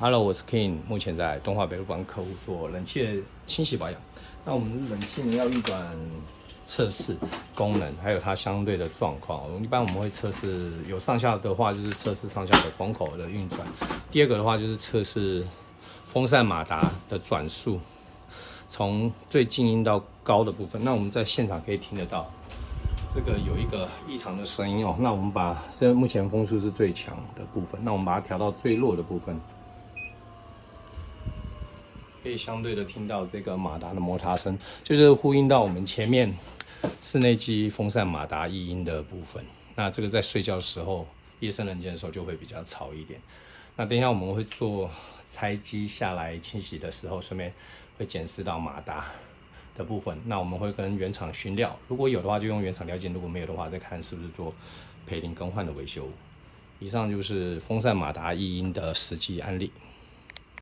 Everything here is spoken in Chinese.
Hello，我是 King，目前在东华北路帮客户做冷气的清洗保养。那我们冷气呢要运转测试功能，还有它相对的状况。一般我们会测试有上下的话，就是测试上下的风口的运转。第二个的话就是测试风扇马达的转速，从最静音到高的部分。那我们在现场可以听得到。这个有一个异常的声音哦，那我们把这目前风速是最强的部分，那我们把它调到最弱的部分，可以相对的听到这个马达的摩擦声，就是呼应到我们前面室内机风扇马达异音的部分。那这个在睡觉的时候，夜深人静的时候就会比较吵一点。那等一下我们会做拆机下来清洗的时候，顺便会检视到马达的部分。那我们会跟原厂询料，如果有的话就用原厂料件，如果没有的话再看是不是做赔零更换的维修。以上就是风扇马达异音的实际案例。